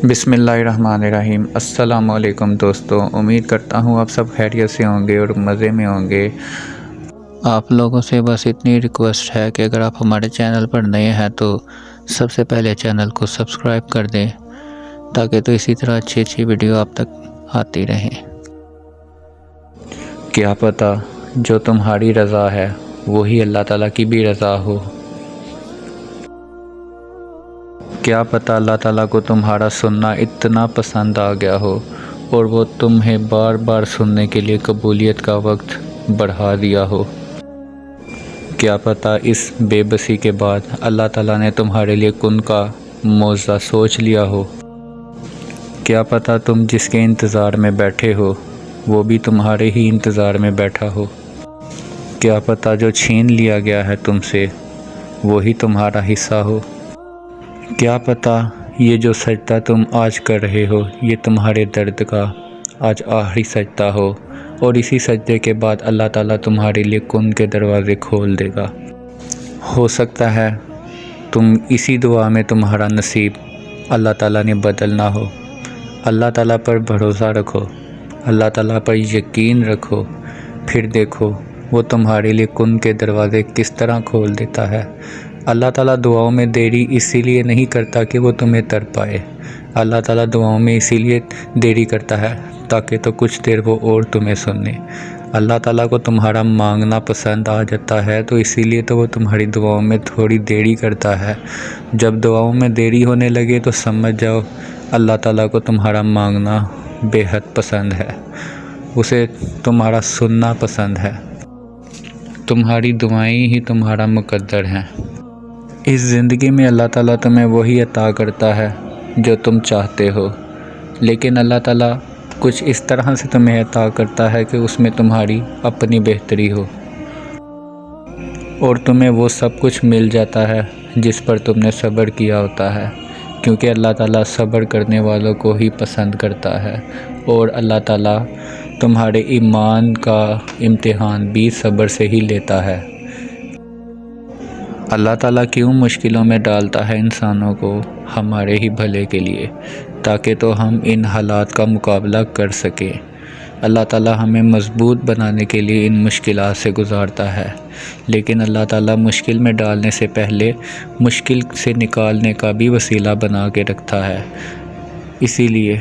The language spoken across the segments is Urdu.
بسم اللہ الرحمن الرحیم۔ السلام علیکم دوستو، امید کرتا ہوں آپ سب خیریت سے ہوں گے اور مزے میں ہوں گے۔ آپ لوگوں سے بس اتنی ریکویسٹ ہے کہ اگر آپ ہمارے چینل پر نئے ہیں تو سب سے پہلے چینل کو سبسکرائب کر دیں تاکہ تو اسی طرح اچھی ویڈیو آپ تک آتی رہیں۔ کیا پتہ جو تمہاری رضا ہے وہی اللہ تعالیٰ کی بھی رضا ہو۔ کیا پتہ اللہ تعالیٰ کو تمہارا سننا اتنا پسند آ گیا ہو اور وہ تمہیں بار بار سننے کے لیے قبولیت کا وقت بڑھا دیا ہو۔ کیا پتہ اس بے بسی کے بعد اللہ تعالیٰ نے تمہارے لیے کن کا معجزہ سوچ لیا ہو۔ کیا پتہ تم جس کے انتظار میں بیٹھے ہو وہ بھی تمہارے ہی انتظار میں بیٹھا ہو۔ کیا پتہ جو چھین لیا گیا ہے تم سے وہی تمہارا حصہ ہو۔ کیا پتہ یہ جو سجدہ تم آج کر رہے ہو یہ تمہارے درد کا آج آخری سجدہ ہو اور اسی سجدے کے بعد اللہ تعالیٰ تمہارے لیے کن کے دروازے کھول دے گا۔ ہو سکتا ہے تم اسی دعا میں تمہارا نصیب اللہ تعالیٰ نے بدلنا ہو۔ اللہ تعالیٰ پر بھروسہ رکھو، اللہ تعالیٰ پر یقین رکھو، پھر دیکھو وہ تمہارے لیے کن کے دروازے کس طرح کھول دیتا ہے۔ اللہ تعالیٰ دعاؤں میں دیری اسی لیے نہیں کرتا کہ وہ تمہیں تر پائے۔ اللہ تعالیٰ دعاؤں میں اسی لیے دیری کرتا ہے تاکہ تو کچھ دیر وہ اور تمہیں سنے۔ اللہ تعالیٰ کو تمہارا مانگنا پسند آ جاتا ہے تو اسی لیے تو وہ تمہاری دعاؤں میں تھوڑی دیری کرتا ہے۔ جب دعاؤں میں دیری ہونے لگے تو سمجھ جاؤ اللہ تعالیٰ کو تمہارا مانگنا بے حد پسند ہے، اسے تمہارا سننا پسند ہے۔ تمہاری دعائیں ہی تمہارا مقدر ہیں۔ اس زندگی میں اللہ تعالیٰ تمہیں وہی عطا کرتا ہے جو تم چاہتے ہو، لیکن اللہ تعالیٰ کچھ اس طرح سے تمہیں عطا کرتا ہے کہ اس میں تمہاری اپنی بہتری ہو اور تمہیں وہ سب کچھ مل جاتا ہے جس پر تم نے صبر کیا ہوتا ہے، کیونکہ اللہ تعالیٰ صبر کرنے والوں کو ہی پسند کرتا ہے اور اللہ تعالیٰ تمہارے ایمان کا امتحان بھی صبر سے ہی لیتا ہے۔ اللہ تعالیٰ کیوں مشکلوں میں ڈالتا ہے انسانوں کو؟ ہمارے ہی بھلے کے لیے، تاکہ تو ہم ان حالات کا مقابلہ کر سکیں۔ اللہ تعالیٰ ہمیں مضبوط بنانے کے لیے ان مشکلات سے گزارتا ہے، لیکن اللہ تعالیٰ مشکل میں ڈالنے سے پہلے مشکل سے نکالنے کا بھی وسیلہ بنا کے رکھتا ہے۔ اسی لیے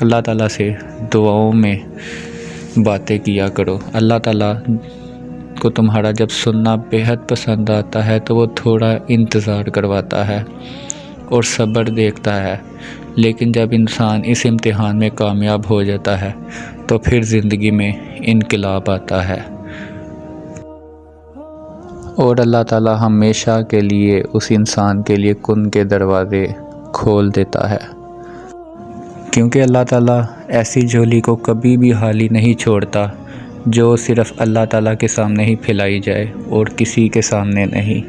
اللہ تعالیٰ سے دعاؤں میں باتیں کیا کرو۔ اللہ تعالیٰ کو تمہارا جب سننا بے حد پسند آتا ہے تو وہ تھوڑا انتظار کرواتا ہے اور صبر دیکھتا ہے، لیکن جب انسان اس امتحان میں کامیاب ہو جاتا ہے تو پھر زندگی میں انقلاب آتا ہے اور اللہ تعالیٰ ہمیشہ کے لیے اس انسان کے لیے کن کے دروازے کھول دیتا ہے، کیونکہ اللہ تعالیٰ ایسی جھولی کو کبھی بھی خالی نہیں چھوڑتا جو صرف اللہ تعالیٰ کے سامنے ہی پھیلائی جائے اور کسی کے سامنے نہیں۔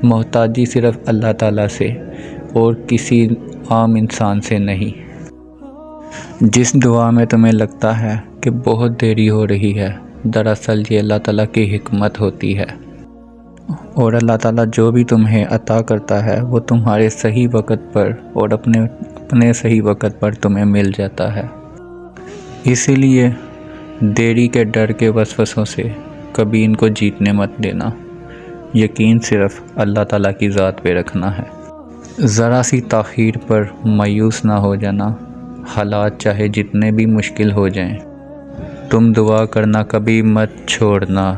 محتاجی صرف اللہ تعالیٰ سے اور کسی عام انسان سے نہیں۔ جس دعا میں تمہیں لگتا ہے کہ بہت دیری ہو رہی ہے، دراصل یہ اللہ تعالیٰ کی حکمت ہوتی ہے اور اللہ تعالیٰ جو بھی تمہیں عطا کرتا ہے وہ تمہارے صحیح وقت پر اور اپنے صحیح وقت پر تمہیں مل جاتا ہے۔ اسی لیے دیری کے ڈر کے وسوسوں سے کبھی ان کو جیتنے مت دینا، یقین صرف اللہ تعالیٰ کی ذات پہ رکھنا ہے۔ ذرا سی تاخیر پر مایوس نہ ہو جانا، حالات چاہے جتنے بھی مشکل ہو جائیں، تم دعا کرنا کبھی مت چھوڑنا،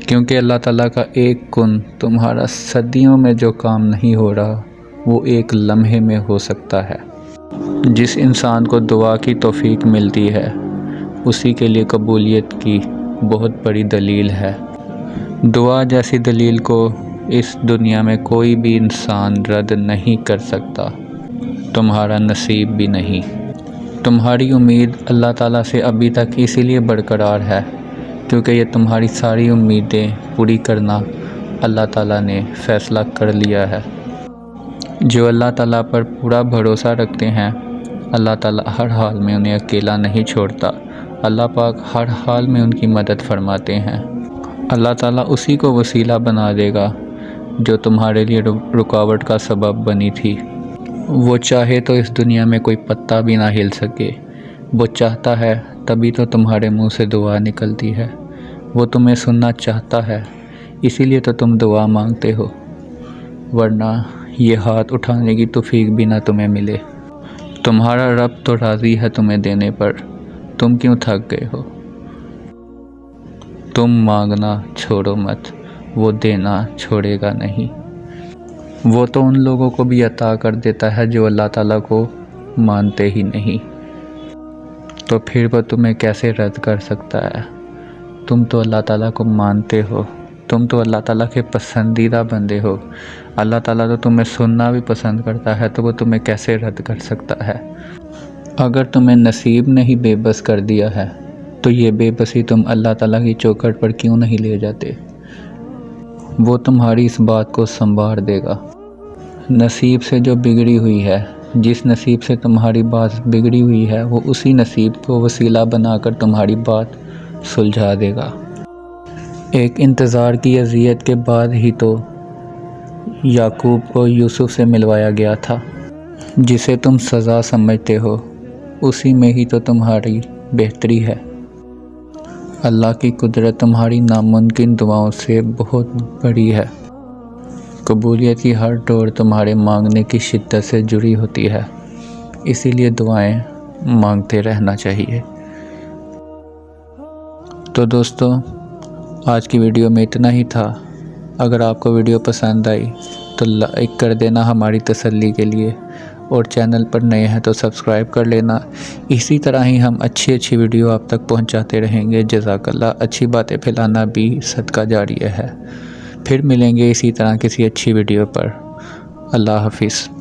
کیونکہ اللہ تعالیٰ کا ایک کن تمہارا صدیوں میں جو کام نہیں ہو رہا وہ ایک لمحے میں ہو سکتا ہے۔ جس انسان کو دعا کی توفیق ملتی ہے اسی کے لیے قبولیت کی بہت بڑی دلیل ہے۔ دعا جیسی دلیل کو اس دنیا میں کوئی بھی انسان رد نہیں کر سکتا، تمہارا نصیب بھی نہیں۔ تمہاری امید اللہ تعالیٰ سے ابھی تک اسی لیے برقرار ہے کیونکہ یہ تمہاری ساری امیدیں پوری کرنا اللہ تعالیٰ نے فیصلہ کر لیا ہے۔ جو اللہ تعالیٰ پر پورا بھروسہ رکھتے ہیں اللہ تعالیٰ ہر حال میں انہیں اکیلا نہیں چھوڑتا، اللہ پاک ہر حال میں ان کی مدد فرماتے ہیں۔ اللہ تعالیٰ اسی کو وسیلہ بنا دے گا جو تمہارے لیے رکاوٹ کا سبب بنی تھی۔ وہ چاہے تو اس دنیا میں کوئی پتا بھی نہ ہل سکے، وہ چاہتا ہے تبھی تو تمہارے منہ سے دعا نکلتی ہے، وہ تمہیں سننا چاہتا ہے اسی لیے تو تم دعا مانگتے ہو، ورنہ یہ ہاتھ اٹھانے کی توفیق بھی نہ تمہیں ملے۔ تمہارا رب تو راضی ہے تمہیں دینے پر، تم کیوں تھک گئے ہو؟ تم مانگنا چھوڑو مت، وہ دینا چھوڑے گا نہیں۔ وہ تو ان لوگوں کو بھی عطا کر دیتا ہے جو اللہ تعالیٰ کو مانتے ہی نہیں، تو پھر وہ تمہیں کیسے رد کر سکتا ہے؟ تم تو اللہ تعالیٰ کو مانتے ہو، تم تو اللہ تعالیٰ کے پسندیدہ بندے ہو، اللہ تعالیٰ تو تمہیں سننا بھی پسند کرتا ہے، تو وہ تمہیں کیسے رد کر سکتا ہے؟ اگر تمہیں نصیب نے ہی بے بس کر دیا ہے تو یہ بے بسی تم اللہ تعالیٰ کی چوکھٹ پر کیوں نہیں لے جاتے؟ وہ تمہاری اس بات کو سنوار دے گا۔ نصیب سے جو بگڑی ہوئی ہے، جس نصیب سے تمہاری بات بگڑی ہوئی ہے، وہ اسی نصیب کو وسیلہ بنا کر تمہاری بات سلجھا دے گا۔ ایک انتظار کی اذیت کے بعد ہی تو یعقوب کو یوسف سے ملوایا گیا تھا، جسے تم سزا سمجھتے ہو اسی میں ہی تو تمہاری بہتری ہے۔ اللہ کی قدرت تمہاری ناممکن دعاؤں سے بہت بڑی ہے۔ قبولیت کی ہر ڈور تمہارے مانگنے کی شدت سے جڑی ہوتی ہے، اسی لیے دعائیں مانگتے رہنا چاہیے۔ تو دوستو، آج کی ویڈیو میں اتنا ہی تھا۔ اگر آپ کو ویڈیو پسند آئی تو لائک کر دینا ہماری تسلی کے لیے، اور چینل پر نئے ہیں تو سبسکرائب کر لینا۔ اسی طرح ہی ہم اچھی ویڈیو آپ تک پہنچاتے رہیں گے۔ جزاک اللہ۔ اچھی باتیں پھیلانا بھی صدقہ جاریہ ہے۔ پھر ملیں گے اسی طرح کسی اچھی ویڈیو پر۔ اللہ حافظ۔